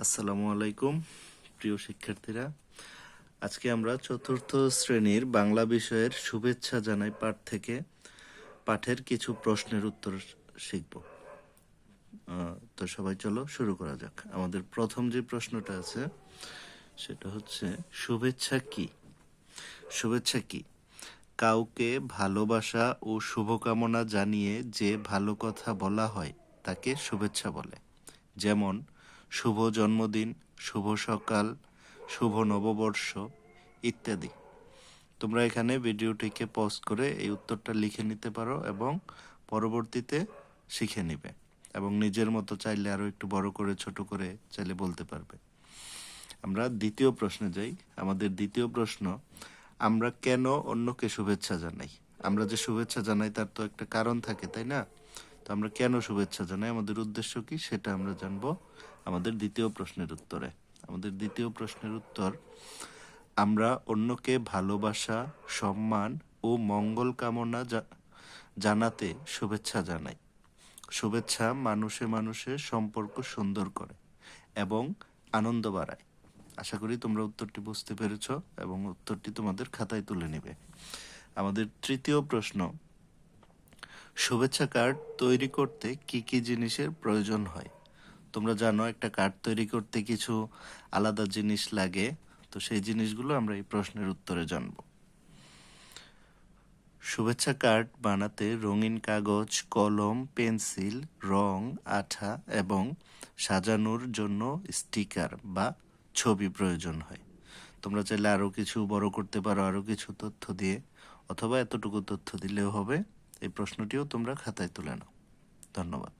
আসসালামু আলাইকুম প্রিয় শিক্ষার্থীরা। আজকে আমরা চতুর্থ শ্রেণীর বাংলা বিষয়ের শুভেচ্ছা জানাই পাঠ থেকে পাঠের কিছু প্রশ্নের উত্তর শিখব। তো সবাই চলো শুরু করা যাক। আমাদের প্রথম যে প্রশ্নটা আছে সেটা হচ্ছে শুভেচ্ছা কি? শুভেচ্ছা কি? কাউকে ভালোবাসা ও শুভকামনা জানিয়ে যে ভালো কথা বলা হয় তাকে শুভেচ্ছা বলে। যেমন শুভ জন্মদিন, শুভ সকাল, শুভ নববর্ষ ইত্যাদি। তোমরা এখানে ভিডিওটিকে পজ করে এই উত্তরটা লিখে নিতে পারো এবং পরবর্তীতে শিখে নিবে এবং নিজের মতো চাইলে আরও একটু বড় করে ছোট করে চাইলে বলতে পারবে। আমরা দ্বিতীয় প্রশ্নে যাই। আমাদের দ্বিতীয় প্রশ্ন, আমরা কেন অন্যকে শুভেচ্ছা জানাই? আমরা যে শুভেচ্ছা জানাই তার তো একটা কারণ থাকে, তাই না? তো আমরা কেন শুভেচ্ছা জানাই, আমাদের উদ্দেশ্য কি, সেটা আমরা জানবো আমাদের দ্বিতীয় প্রশ্নের উত্তরে। আমাদের দ্বিতীয় প্রশ্নের উত্তর, আমরা অন্যকে ভালোবাসা, সম্মান ও মঙ্গল কামনা জানাতে শুভেচ্ছা জানাই। শুভেচ্ছা মানুষে মানুষের সম্পর্ক সুন্দর করে এবং আনন্দ বাড়ায়। আশা করি তোমরা উত্তরটি বুঝতে পেরেছ এবং উত্তরটি তোমাদের খাতায় তুলে নেবে। আমাদের তৃতীয় প্রশ্ন, শুভেচ্ছা কার্ড তৈরি করতে কি কি জিনিসের প্রয়োজন হয়? তোমরা জানো একটা কার্ড তৈরি করতে কিছু আলাদা জিনিস লাগে, তো সেই জিনিসগুলো আমরা এই প্রশ্নের উত্তরে জানব। শুভেচ্ছা কার্ড বানাতে রঙিন কাগজ, কলম, পেন্সিল, রং, আঠা এবং সাজানোর জন্য স্টিকার বা ছবি প্রয়োজন হয়। তোমরা চাইলে আরও কিছু বড় করতে পারো, আরও কিছু তথ্য দিয়ে, অথবা এতটুকু তথ্য দিলেও হবে। এই প্রশ্নটিও তোমরা খাতায় তুলে নাও। ধন্যবাদ।